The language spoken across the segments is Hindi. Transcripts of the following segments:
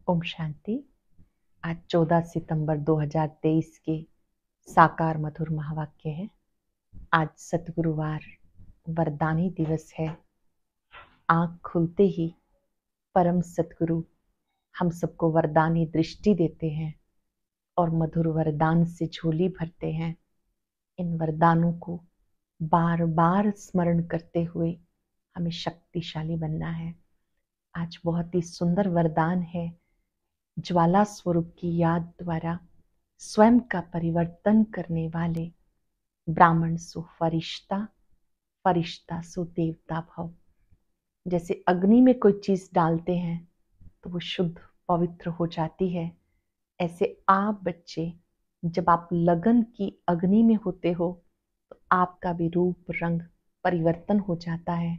ओम शांति। आज 14 सितंबर 2023 के साकार मधुर महावाक्य है। आज सतगुरुवार वरदानी दिवस है। आँख खुलते ही परम सतगुरु हम सबको वरदानी दृष्टि देते हैं और मधुर वरदान से झोली भरते हैं। इन वरदानों को बार बार स्मरण करते हुए हमें शक्तिशाली बनना है। आज बहुत ही सुंदर वरदान है। ज्वाला स्वरूप की याद द्वारा स्वयं का परिवर्तन करने वाले ब्राह्मण सो फरिश्ता, फरिश्ता सो देवता भव। जैसे अग्नि में कोई चीज डालते हैं तो वो शुद्ध पवित्र हो जाती है, ऐसे आप बच्चे जब आप लगन की अग्नि में होते हो तो आपका भी रूप रंग परिवर्तन हो जाता है।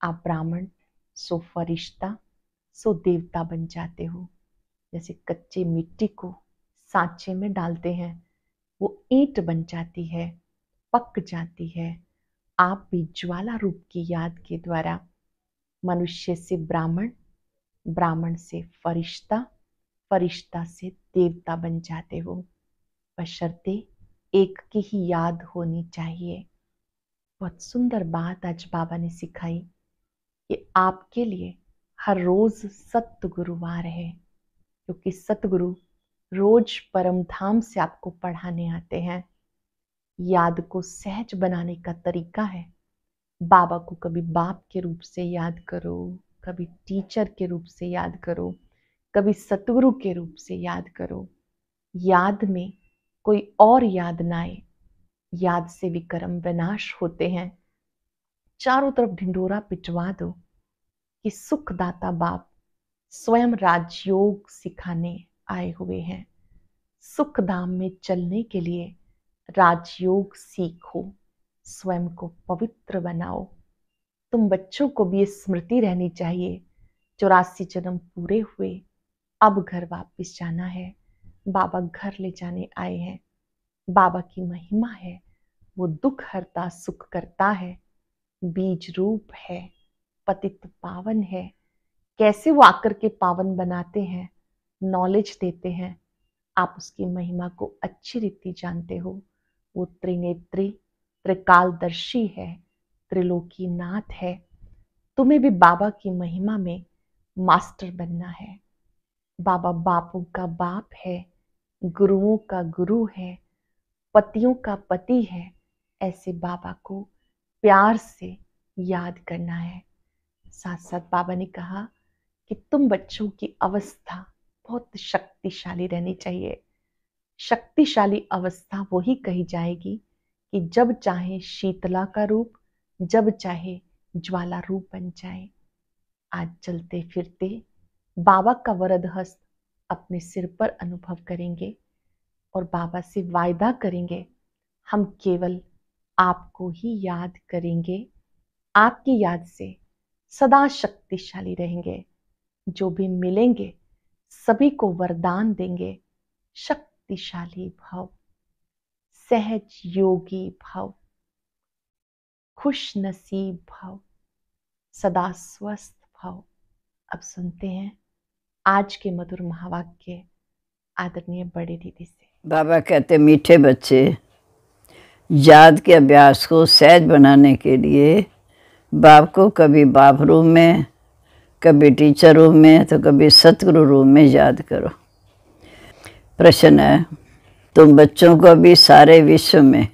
आप ब्राह्मण सो फरिश्ता सो देवता बन जाते हो। जैसे कच्चे मिट्टी को सांचे में डालते हैं, वो ईंट बन जाती है, पक जाती है। आप भी ज्वाला रूप की याद के द्वारा मनुष्य से ब्राह्मण, ब्राह्मण से फरिश्ता, फरिश्ता से देवता बन जाते हो। बशर्ते एक की ही याद होनी चाहिए। बहुत सुंदर बात आज बाबा ने सिखाई कि आपके लिए हर रोज सतगुरुवार है, क्योंकि सतगुरु रोज परम धाम से आपको पढ़ाने आते हैं। याद को सहज बनाने का तरीका है। बाबा को कभी बाप के रूप से याद करो, कभी टीचर के रूप से याद करो, कभी सतगुरु के रूप से याद करो। याद में कोई और याद ना आए। याद से भी कर्म विनाश होते हैं। चारों तरफ ढिंढोरा पिटवा दो कि सुखदाता बाप स्वयं राजयोग सिखाने आए हुए हैं। सुख धाम में चलने के लिए राजयोग सीखो, स्वयं को पवित्र बनाओ। तुम बच्चों को भी ये स्मृति रहनी चाहिए, 84 जन्म पूरे हुए, अब घर वापस जाना है। बाबा घर ले जाने आए हैं। बाबा की महिमा है, वो दुख हरता सुख करता है, बीज रूप है, पतित पावन है। कैसे वो आकर के पावन बनाते हैं, नॉलेज देते हैं। आप उसकी महिमा को अच्छी रीति जानते हो। वो त्रिनेत्री, त्रिकालदर्शी है, त्रिलोकी नाथ है। तुम्हें भी बाबा की महिमा में मास्टर बनना है। बाबा बापों का बाप है, गुरुओं का गुरु है, पतियों का पति है। ऐसे बाबा को प्यार से याद करना है। साथ साथ बाबा ने कहा कि तुम बच्चों की अवस्था बहुत शक्तिशाली रहनी चाहिए। शक्तिशाली अवस्था वही कही जाएगी कि जब चाहे शीतला का रूप, जब चाहे ज्वाला रूप बन जाए। आज चलते फिरते बाबा का वरद हस्त अपने सिर पर अनुभव करेंगे और बाबा से वायदा करेंगे, हम केवल आपको ही याद करेंगे। आपकी याद से सदा शक्तिशाली रहेंगे। जो भी मिलेंगे सभी को वरदान देंगे। शक्तिशाली भव, सहज योगी भव, खुश नसीब भव, सदा स्वस्थ भव। अब सुनते हैं आज के मधुर महावाक्य आदरणीय बड़े दीदी से। बाबा कहते, मीठे बच्चे, याद के अभ्यास को सहज बनाने के लिए बाप को कभी बाप रूप में, कभी टीचर रूप में, तो कभी सतगुरु रूप में याद करो। प्रश्न है, तुम बच्चों को अभी सारे विश्व में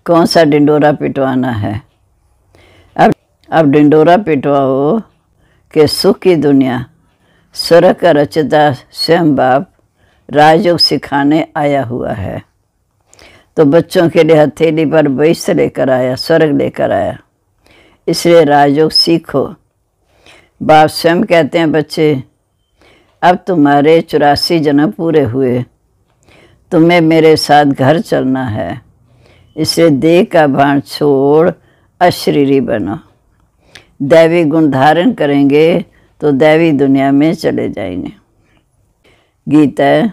कौन सा ढिंडोरा पिटवाना है? अब ढिंडोरा पिटवाओ कि सुख की दुनिया स्वर्ग का रचता स्वयं बाप राजयोग सिखाने आया हुआ है। तो बच्चों के लिए हथेली पर भविष्य लेकर आया, स्वर्ग लेकर आया। इसलिए राजयोग सीखो। बाप स्वयं कहते हैं, बच्चे, अब तुम्हारे 84 जन्म पूरे हुए, तुम्हें मेरे साथ घर चलना है। इसलिए देह का भान छोड़ अशरीरी बनो। दैवी गुण धारण करेंगे तो दैवी दुनिया में चले जाएंगे। गीत है,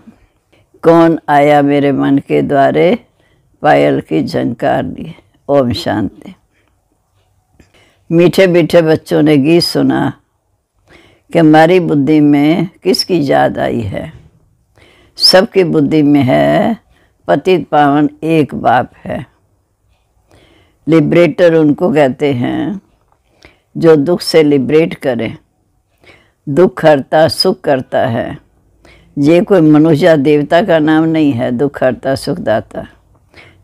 कौन आया मेरे मन के द्वारे, पायल की झनकार दी। ओम शांति। मीठे मीठे बच्चों ने गीत सुना कि हमारी बुद्धि में किसकी याद आई है। सबकी बुद्धि में है पतित पावन एक बाप है। लिबरेटर उनको कहते हैं जो दुख से लिबरेट करे, दुख हरता सुख करता है। ये कोई मनुष्य देवता का नाम नहीं है, दुख हरता सुख दाता।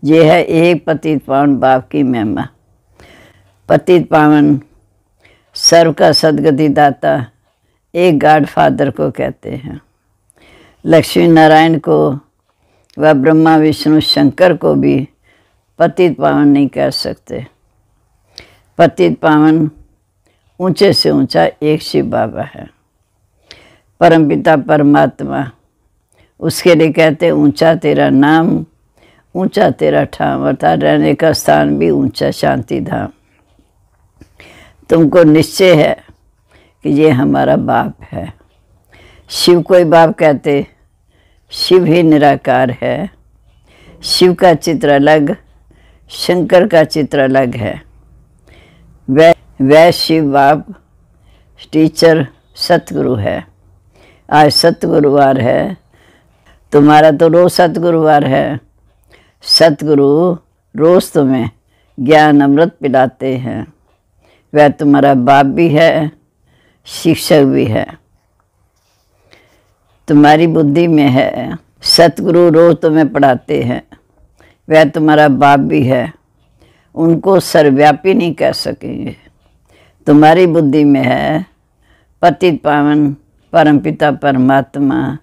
ये है एक पतित पावन बाप की महिमा। पतित पावन सर्व का सदगति दाता एक गॉड फादर को कहते हैं। लक्ष्मी नारायण को व ब्रह्मा विष्णु शंकर को भी पतित पावन नहीं कह सकते। पतित पावन ऊंचे से ऊंचा एक शिव बाबा है, परमपिता परमात्मा। उसके लिए कहते ऊंचा तेरा नाम, ऊंचा तेरा ठाम, अर्थात रहने का स्थान भी ऊंचा शांति धाम। तुमको निश्चय है कि ये हमारा बाप है। शिव कोई बाप कहते, शिव ही निराकार है। शिव का चित्र अलग, शंकर का चित्र अलग है। वह शिव बाप टीचर सतगुरु है। आज सतगुरुवार है, तुम्हारा तो रोज सतगुरुवार है। सतगुरु रोज तुम्हें ज्ञान अमृत पिलाते हैं। वह तुम्हारा बाप भी है, शिक्षक भी है। तुम्हारी बुद्धि में है, सतगुरु रोज तुम्हें पढ़ाते हैं। वह तुम्हारा बाप भी है, उनको सर्वव्यापी नहीं कह सकेंगे। तुम्हारी बुद्धि में है, पतित पावन परमपिता परमात्मा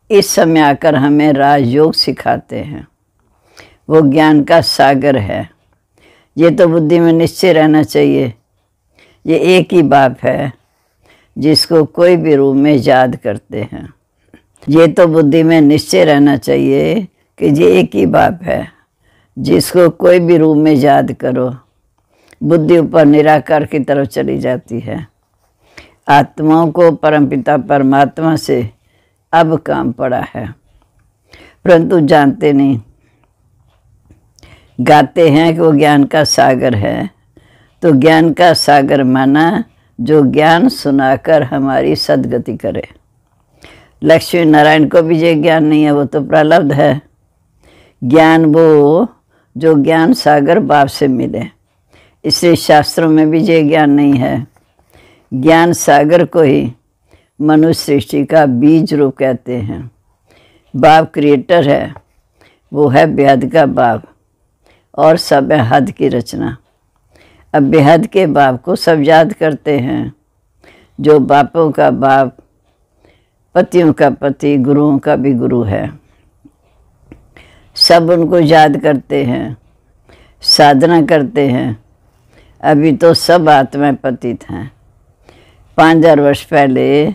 इस समय आकर हमें राजयोग सिखाते हैं। वो ज्ञान का सागर है। ये तो बुद्धि में निश्चय रहना चाहिए, ये एक ही बाप है जिसको कोई भी रूप में याद करते हैं। ये तो बुद्धि में निश्चय रहना चाहिए कि ये एक ही बाप है जिसको कोई भी रूप में याद करो, बुद्धि ऊपर निराकार की तरफ चली जाती है। आत्माओं को परमपिता परमात्मा से अब काम पड़ा है, परंतु जानते नहीं। गाते हैं कि वो ज्ञान का सागर है, तो ज्ञान का सागर माना जो ज्ञान सुनाकर हमारी सद्गति करे। लक्ष्मी नारायण को भी ये ज्ञान नहीं है, वो तो प्रलब्ध है। ज्ञान वो जो ज्ञान सागर बाप से मिले, इसलिए शास्त्रों में भी ये ज्ञान नहीं है। ज्ञान सागर को ही मनुष्य सृष्टि का बीज रूप कहते हैं। बाप क्रिएटर है, वो है बेहद का बाप और सब है हद की रचना। अब बेहद के बाप को सब याद करते हैं, जो बापों का बाप, पतियों का पति, गुरुओं का भी गुरु है। सब उनको याद करते हैं, साधना करते हैं। अभी तो सब आत्माएं पतित हैं। 5000 वर्ष पहले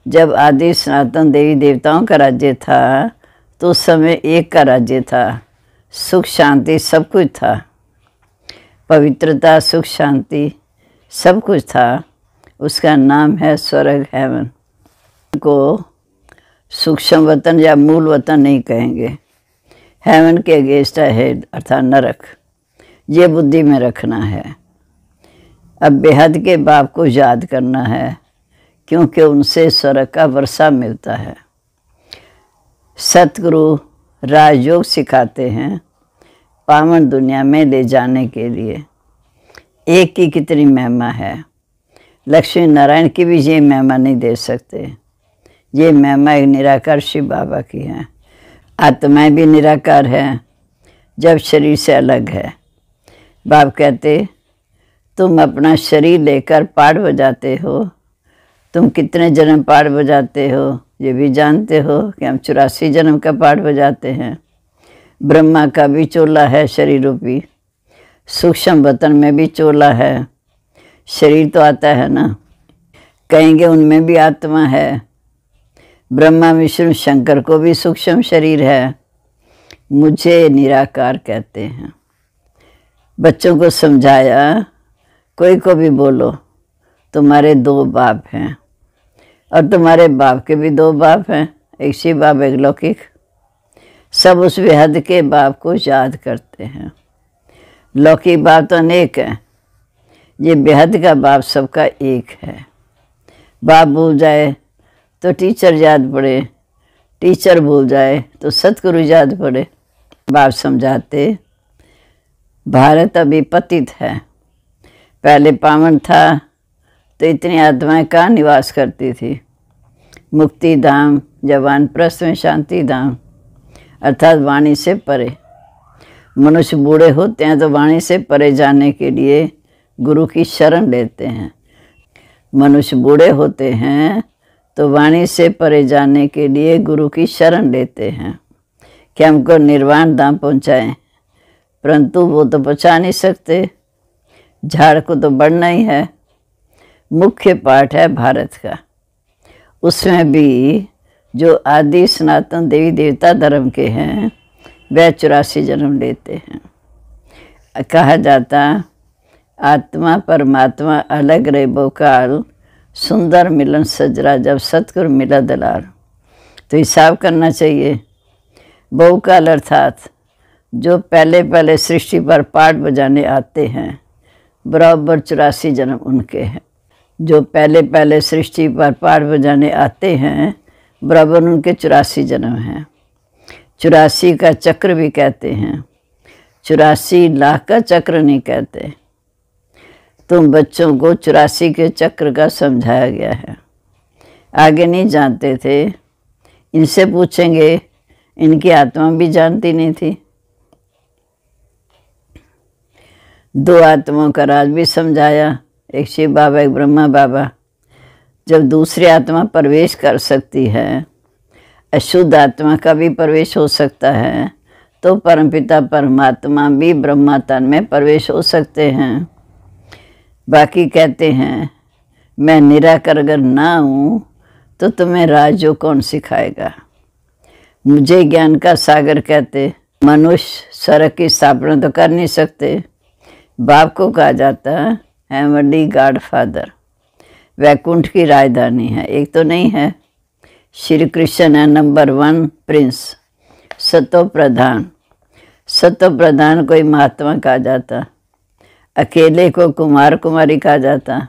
जब आदि सनातन देवी देवताओं का राज्य था, तो उस समय एक का राज्य था, सुख शांति सब कुछ था। पवित्रता, सुख शांति सब कुछ था। उसका नाम है स्वर्ग, हेवन। को सूक्ष्म वतन या मूल वतन नहीं कहेंगे। हेवन के अगेंस्ट है अर्थात नरक। ये बुद्धि में रखना है। अब बेहद के बाप को याद करना है, क्योंकि उनसे स्वर्ग का वर्षा मिलता है। सतगुरु राजयोग सिखाते हैं पावन दुनिया में ले जाने के लिए। एक की कितनी महिमा है। लक्ष्मी नारायण की भी ये महिमा नहीं दे सकते। ये महिमा एक निराकार शिव बाबा की है। आत्माएं भी निराकार है, जब शरीर से अलग है। बाप कहते तुम अपना शरीर लेकर पाठ बजाते हो। तुम कितने जन्म पाठ बजाते हो ये भी जानते हो कि हम 84 जन्म का पाठ बजाते हैं। ब्रह्मा का भी चोला है शरीर रूपी, सूक्ष्म वतन में भी चोला है। शरीर तो आता है ना, कहेंगे उनमें भी आत्मा है। ब्रह्मा विष्णु शंकर को भी सूक्ष्म शरीर है। मुझे निराकार कहते हैं। बच्चों को समझाया, कोई को भी बोलो तुम्हारे 2 बाप हैं, और तुम्हारे बाप के भी 2 बाप हैं, एक शिव बाप एक लौकिक। सब उस बेहद के बाप को याद करते हैं। लौकिक बाप तो अनेक है, ये बेहद का बाप सबका एक है। बाप भूल जाए तो टीचर याद पड़े, टीचर भूल जाए तो सतगुरु याद पड़े। बाप समझाते, भारत अभी पतित है, पहले पावन था तो इतनी आत्माएं कहाँ निवास करती थी। मुक्ति धाम या वानप्रस्थ में शांति धाम अर्थात वाणी से परे। मनुष्य बूढ़े होते हैं तो वाणी से परे जाने के लिए गुरु की शरण लेते हैं। मनुष्य बूढ़े होते हैं तो वाणी से परे जाने के लिए गुरु की शरण लेते हैं कि हमको निर्वाण धाम पहुँचाएं, परंतु वो तो पहुँचा नहीं सकते। झाड़ को तो बढ़ना ही है। मुख्य पाठ है भारत का, उसमें भी जो आदि सनातन देवी देवता धर्म के हैं वह 84 जन्म लेते हैं। कहा जाता, आत्मा परमात्मा अलग रहे बहुकाल, सुंदर मिलन सजरा जब सतगुरु मिला दलाल। तो हिसाब करना चाहिए। बहुकाल अर्थात जो पहले पहले सृष्टि पर पाठ बजाने आते हैं, बराबर 84 जन्म उनके हैं। जो पहले पहले सृष्टि पर पाठ बजाने आते हैं, बराबर उनके 84 जन्म हैं। 84 का चक्र भी कहते हैं, 84 लाख का चक्र नहीं कहते। तुम बच्चों को 84 के चक्र का समझाया गया है। आगे नहीं जानते थे, इनसे पूछेंगे, इनकी आत्मा भी जानती नहीं थी। 2 आत्माओं का राज भी समझाया, एक शिव बाबा एक ब्रह्मा बाबा। जब दूसरी आत्मा प्रवेश कर सकती है, अशुद्ध आत्मा का भी प्रवेश हो सकता है, तो परमपिता परमात्मा भी ब्रह्मा तन में प्रवेश हो सकते हैं। बाकी कहते हैं, मैं निराकर अगर ना हूँ तो तुम्हें राज कौन सिखाएगा। मुझे ज्ञान का सागर कहते। मनुष्य सड़क की स्थापना तो कर नहीं सकते। बाप को कहा जाता है हेवनली गॉड फादर, वैकुंठ की राजधानी है, एक तो नहीं है। श्री कृष्ण है नंबर 1 प्रिंस, सतो प्रधान। सतो प्रधान कोई महात्मा कहा जाता, अकेले को कुमार कुमारी कहा जाता।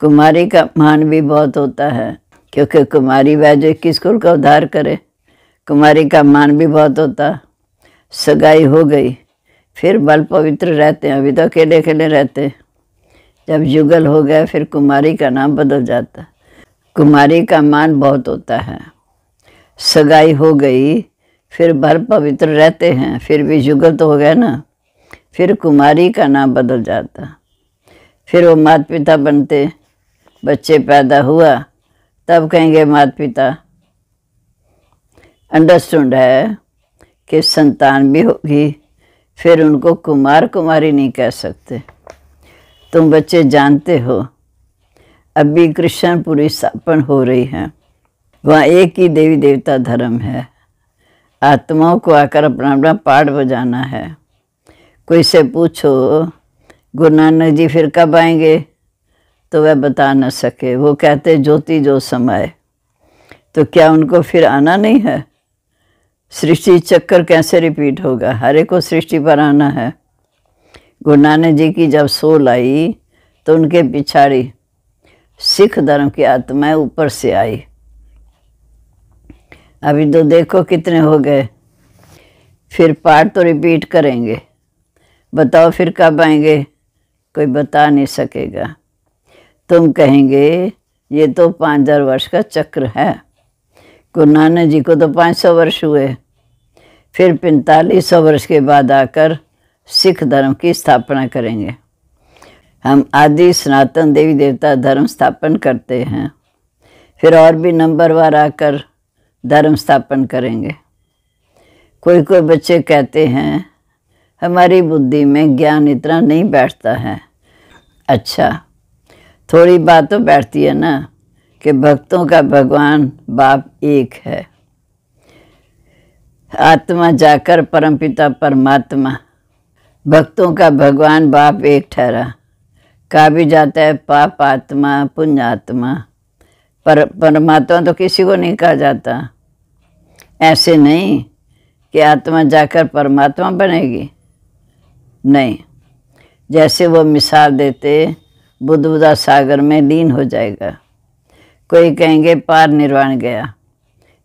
कुमारी का मान भी बहुत होता है, क्योंकि कुमारी वह जो 21 कुल का उद्धार करे। कुमारी का मान भी बहुत होता। सगाई हो गई फिर बल पवित्र रहते हैं, अभी तो अकेले अकेले रहते। जब युगल हो गया फिर कुमारी का नाम बदल जाता। कुमारी का मान बहुत होता है। सगाई हो गई फिर भर पवित्र रहते हैं, फिर भी युगल तो हो गया ना, फिर कुमारी का नाम बदल जाता। फिर वो माता पिता बनते, बच्चे पैदा हुआ तब कहेंगे माता पिता। अंडरस्टूड है कि संतान भी होगी, फिर उनको कुमार कुमारी नहीं कह सकते। तुम बच्चे जानते हो, अभी कृष्णपुरी स्थापन हो रही है, वहाँ एक ही देवी देवता धर्म है। आत्माओं को आकर अपना अपना पाठ बजाना है। कोई से पूछो गुरु नानक जी फिर कब आएंगे, तो वह बता न सके। वो कहते ज्योति जो समाए, तो क्या उनको फिर आना नहीं है? सृष्टि चक्कर कैसे रिपीट होगा? हर एक को सृष्टि पर आना है। गुरु नानक जी की जब सोल आई तो उनके पिछाड़ी सिख धर्म की आत्माएं ऊपर से आई। अभी तो देखो कितने हो गए। फिर पाठ तो रिपीट करेंगे, बताओ फिर कब आएंगे? कोई बता नहीं सकेगा। तुम कहेंगे ये तो 5000 वर्ष का चक्र है। गुरु नानक जी को तो 500 वर्ष हुए, फिर 4500 वर्ष के बाद आकर सिख धर्म की स्थापना करेंगे। हम आदि सनातन देवी देवता धर्म स्थापन करते हैं, फिर और भी नंबरवार आकर धर्म स्थापन करेंगे। कोई कोई बच्चे कहते हैं हमारी बुद्धि में ज्ञान इतना नहीं बैठता है। अच्छा, थोड़ी बात तो बैठती है ना कि भक्तों का भगवान बाप एक है। आत्मा जाकर परमपिता परमात्मा, भक्तों का भगवान बाप एक ठहरा। कहा भी जाता है पाप आत्मा पुण्य आत्मा, पर परमात्मा तो किसी को नहीं कहा जाता। ऐसे नहीं कि आत्मा जाकर परमात्मा बनेगी, नहीं। जैसे वो मिसाल देते बुद्धबुदा सागर में लीन हो जाएगा। कोई कहेंगे पार निर्वाण गया,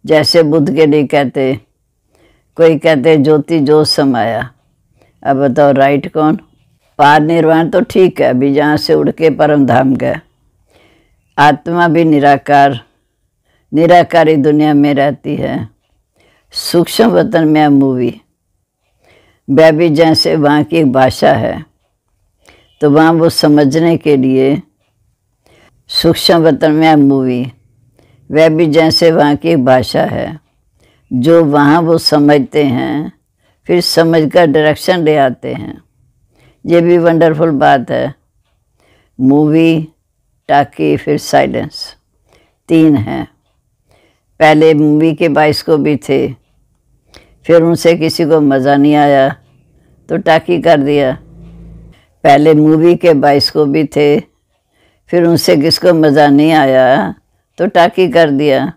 जैसे बुद्ध के लिए कहते, कोई कहते ज्योति ज्योत समाया। अब बताओ राइट कौन? पार निर्वाण तो ठीक है, अभी जहाँ से उड़ के परम धाम गया। आत्मा भी निराकार, निराकारी दुनिया में रहती है। सूक्ष्म वतन में मूवी वह भी जैसे वहाँ की एक भाषा है, तो वहाँ वो समझने के लिए सूक्ष्म वतन में मूवी वह भी जैसे वहाँ की एक भाषा है, जो वहाँ वो समझते हैं, फिर समझ कर डायरेक्शन ले आते हैं। ये भी वंडरफुल बात है। मूवी, टाकी, फिर साइलेंस, 3 हैं। पहले मूवी के 22 को भी थे, फिर उनसे किसी को मज़ा नहीं आया तो टाकी कर दिया। पहले मूवी के 22 को भी थे, फिर उनसे किसको मज़ा नहीं आया तो टाकी कर दिया।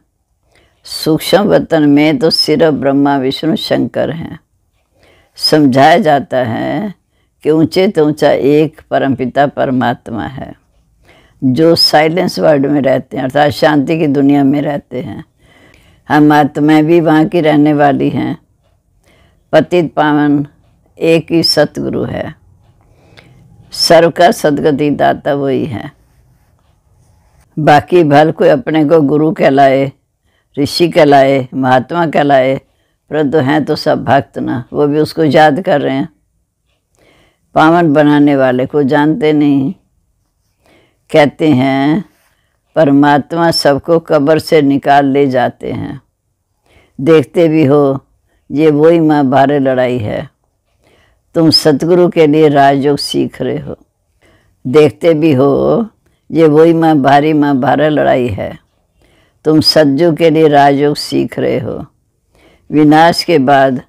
सूक्ष्म वतन में तो सिर्फ ब्रह्मा विष्णु शंकर हैं। समझाया जाता है कि ऊंचे तो ऊंचा एक परमपिता परमात्मा है, जो साइलेंस वर्ल्ड में रहते हैं, अर्थात शांति की दुनिया में रहते हैं। हम आत्माएं भी वहाँ की रहने वाली हैं। पतित पावन एक ही सतगुरु है, सर्व का सदगति दाता वही है। बाकी भल कोई अपने को गुरु कहलाए, ऋषि कहलाए, महात्मा कहलाए, परंतु हैं तो सब भक्त ना, वो भी उसको याद कर रहे हैं। पावन बनाने वाले को जानते नहीं। कहते हैं परमात्मा सबको कब्र से निकाल ले जाते हैं। देखते भी हो ये वही महाभारत लड़ाई है। तुम सतगुरु के लिए राजयोग सीख रहे हो। देखते भी हो ये वही महाभारत लड़ाई है। तुम सतयुग के लिए राजयोग सीख रहे हो। विनाश के बाद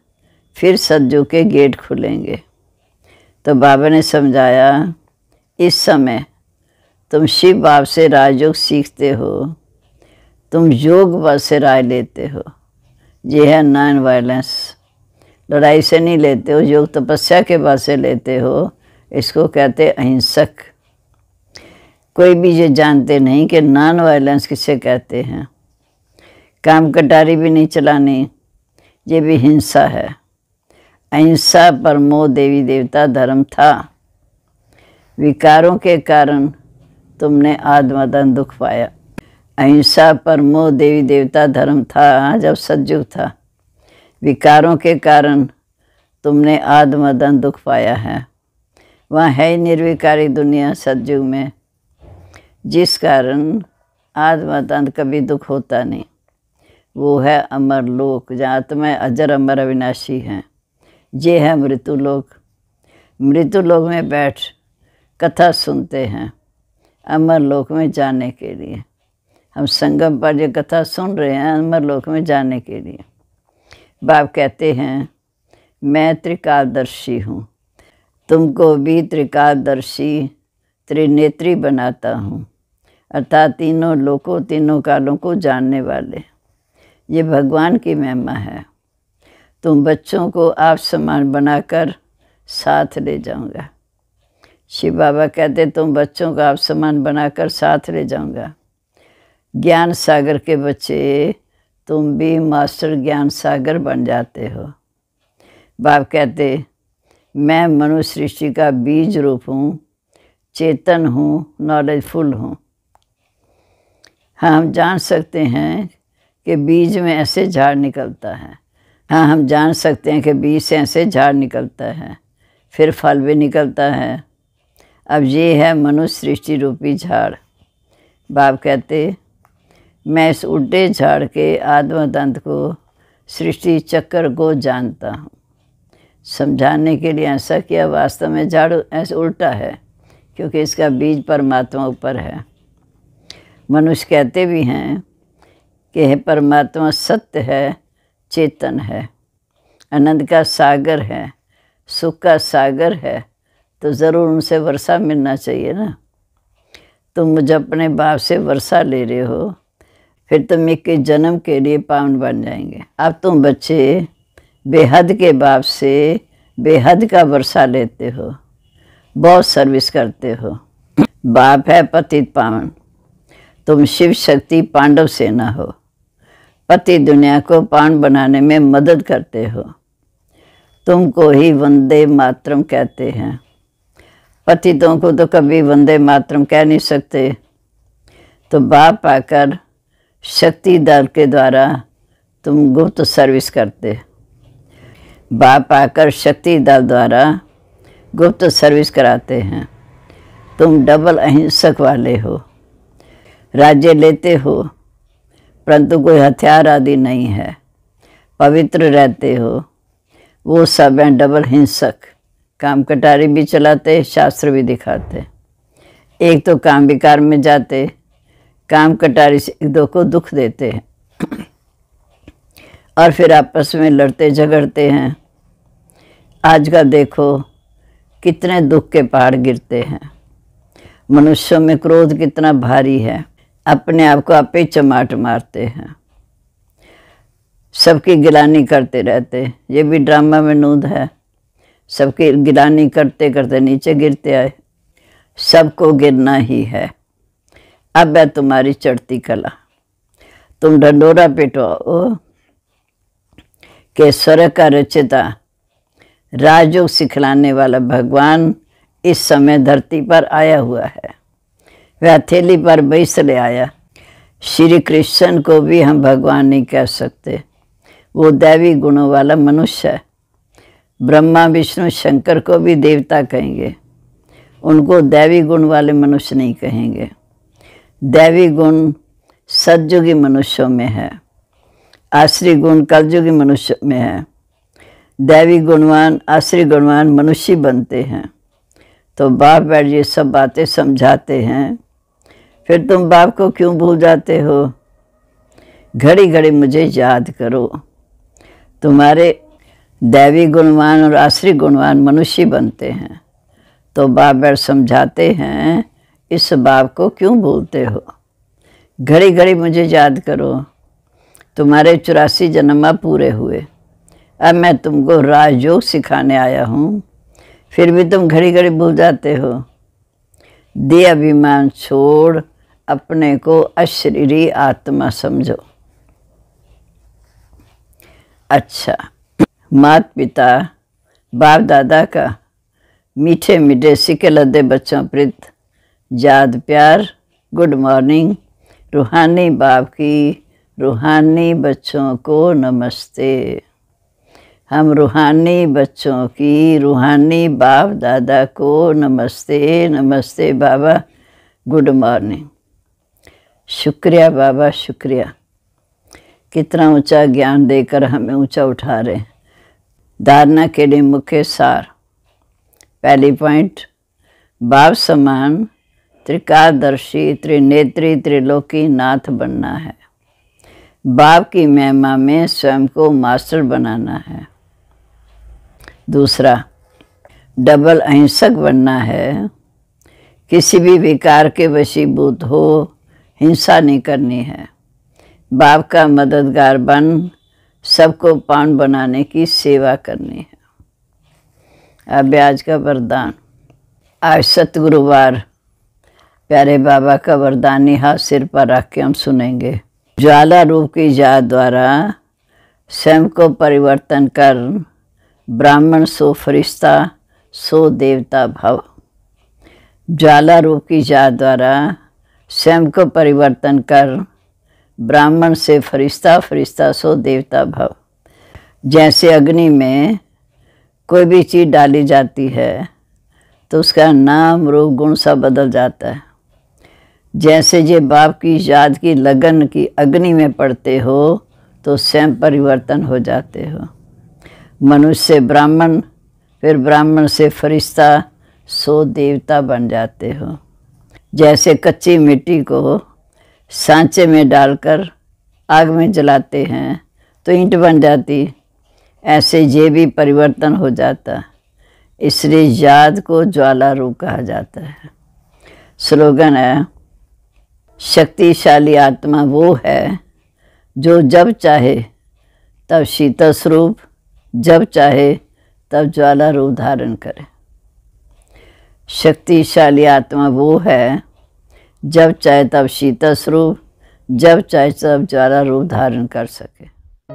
फिर सतयुग के गेट खुलेंगे। तो बाबा ने समझाया, इस समय तुम शिव भाव से राजयोग सीखते हो, तुम योग बल से राय लेते हो। ये है नॉन वायलेंस, लड़ाई से नहीं लेते हो, योग तपस्या के बल से लेते हो। इसको कहते अहिंसक। कोई भी ये जानते नहीं कि नॉन वायलेंस किसे कहते हैं। काम कटारी भी नहीं चलानी, ये भी हिंसा है। अहिंसा परमो देवी देवता धर्म था। विकारों के कारण तुमने आत्मदन दुख पाया। अहिंसा परमो देवी देवता धर्म था जब सतयुग था। विकारों के कारण तुमने आत्मदन दुख पाया है। वहाँ है ही निर्विकारी दुनिया सतयुग में, जिस कारण आत्मदन कभी दुख होता नहीं। वो है अमर लोक, जहाँ आत्माएं अजर अमर अविनाशी हैं। ये है मृत्यु लोक। मृत्यु लोक में बैठ कथा सुनते हैं अमर लोक में जाने के लिए। हम संगम पर ये कथा सुन रहे हैं अमर लोक में जाने के लिए। बाप कहते हैं मैं त्रिकालदर्शी हूँ, तुमको भी त्रिकालदर्शी त्रिनेत्री बनाता हूँ, अर्थात तीनों लोकों तीनों कालों को जानने वाले। ये भगवान की महिमा है। तुम बच्चों को आप समान बनाकर साथ ले जाऊंगा। शिव बाबा कहते तुम बच्चों को आप समान बनाकर साथ ले जाऊंगा। ज्ञान सागर के बच्चे, तुम भी मास्टर ज्ञान सागर बन जाते हो। बाप कहते मैं मनुष्य सृष्टि का बीज रूप हूँ, चेतन हूँ, नॉलेजफुल हूँ। हाँ, हम जान सकते हैं कि बीज में ऐसे झाड़ निकलता है। हाँ, हम जान सकते हैं कि बीज से ऐसे झाड़ निकलता है, फिर फल भी निकलता है। अब ये है मनुष्य सृष्टि रूपी झाड़। बाप कहते मैं इस उल्टे झाड़ के आत्मदंत को, सृष्टि चक्र को जानता हूँ। समझाने के लिए ऐसा किया, वास्तव में झाड़ ऐसे उल्टा है, क्योंकि इसका बीज परमात्मा ऊपर है। मनुष्य कहते भी हैं कि हे परमात्मा सत्य है, चेतन है, आनंद का सागर है, सुख का सागर है, तो ज़रूर उनसे वर्षा मिलना चाहिए ना। तुम मुझे अपने बाप से वर्षा ले रहे हो, फिर तुम एक के जन्म के लिए पावन बन जाएंगे। अब तुम बच्चे बेहद के बाप से बेहद का वर्षा लेते हो, बहुत सर्विस करते हो। बाप है पतित पावन, तुम शिव शक्ति पांडव सेना हो। पति दुनिया को पान बनाने में मदद करते हो। तुमको ही वंदे मातरम कहते हैं। पतितों को तो कभी वंदे मातरम कह नहीं सकते। तो बाप आकर शक्ति दल के द्वारा तुम गुप्त सर्विस करते। बाप आकर शक्ति दल द्वारा गुप्त सर्विस कराते हैं। तुम डबल अहिंसक वाले हो। राज्य लेते हो परंतु कोई हथियार आदि नहीं है। पवित्र रहते हो। वो सब हैं डबल हिंसक। काम कटारी भी चलाते, शास्त्र भी दिखाते। एक तो काम विकार में जाते, काम कटारी से एक दो को दुख देते हैं और फिर आपस में लड़ते झगड़ते हैं। आज का देखो कितने दुख के पहाड़ गिरते हैं। मनुष्यों में क्रोध कितना भारी है। अपने आप को आप ही चमाट मारते हैं। सबकी गिलानी करते रहते। ये भी ड्रामा में नूद है। सबकी गिलानी करते करते नीचे गिरते आए। सबको गिरना ही है। अब है तुम्हारी चढ़ती कला। तुम ढंडोरा पिटवाओ कि स्वर्ग का रचिता राजयोग सिखलाने वाला भगवान इस समय धरती पर आया हुआ है। वह हथेली पर बैस ले आया। श्री कृष्ण को भी हम भगवान नहीं कह सकते। वो दैवी गुणों वाला मनुष्य है। ब्रह्मा विष्णु शंकर को भी देवता कहेंगे। उनको दैवी गुण वाले मनुष्य नहीं कहेंगे। दैवी गुण सतयुगी मनुष्यों में है। आश्री गुण कलयुगी मनुष्य में है। दैवी गुणवान आश्री गुणवान मनुष्य बनते हैं। तो बाप बैठ ये सब बातें समझाते हैं। फिर तुम बाप को क्यों भूल जाते हो? घड़ी घड़ी मुझे याद करो। तुम्हारे दैवी गुणवान और आश्री गुणवान मनुष्य बनते हैं। तो बाप बैठ समझाते हैं इस बाप को क्यों भूलते हो? घड़ी घड़ी मुझे याद करो। तुम्हारे 84 जन्म पूरे हुए। अब मैं तुमको राजयोग सिखाने आया हूँ। फिर भी तुम घड़ी घड़ी भूल जाते हो। दे अभिमान छोड़ अपने को अशरीरी आत्मा समझो। अच्छा, माता पिता बाप दादा का मीठे मीठे सिके लद्दे बच्चों प्रति याद प्यार। Good morning. रूहानी बाप की रूहानी बच्चों को नमस्ते। हम रूहानी बच्चों की रूहानी बाप दादा को नमस्ते। नमस्ते बाबा, गुड मॉर्निंग। शुक्रिया बाबा, शुक्रिया। कितना ऊंचा ज्ञान देकर हमें ऊंचा उठा रहे हैं। धारणा के लिए मुख्य सार। पहली पॉइंट, बाप समान त्रिकालदर्शी त्रिनेत्री त्रिलोकी नाथ बनना है। बाप की महिमा में स्वयं को मास्टर बनाना है। दूसरा, डबल अहिंसक बनना है। किसी भी विकार के वशीभूत हो हिंसा नहीं करनी है। बाप का मददगार बन सबको पान बनाने की सेवा करनी है। अब आज का वरदान। आज सतगुरुवार प्यारे बाबा का वरदानी हाथ सिर पर रख के हम सुनेंगे। ज्वाला रूप की याद द्वारा स्वयं को परिवर्तन कर ब्राह्मण सो फरिश्ता सो देवता भव। ज्वाला रूप की याद द्वारा स्वयं को परिवर्तन कर ब्राह्मण से फरिश्ता, फरिश्ता सो देवता भव। जैसे अग्नि में कोई भी चीज़ डाली जाती है तो उसका नाम रूप गुण सब बदल जाता है। जैसे ये बाप की याद की लगन की अग्नि में पड़ते हो तो स्वयं परिवर्तन हो जाते हो। मनुष्य से ब्राह्मण, फिर ब्राह्मण से फरिश्ता सो देवता बन जाते हो। जैसे कच्ची मिट्टी को सांचे में डालकर आग में जलाते हैं तो ईंट बन जाती, ऐसे ये भी परिवर्तन हो जाता। इसलिए याद को ज्वाला रूप कहा जाता है। स्लोगन है, शक्तिशाली आत्मा वो है जो जब चाहे तब शीतल स्वरूप, जब चाहे तब ज्वाला रूप धारण करे। शक्तिशाली आत्मा वो है जब चाहे तब शीतस रूप, जब चाहे तब ज्वाला रूप धारण कर सके।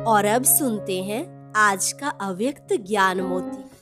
और अब सुनते हैं आज का अव्यक्त ज्ञान मोती।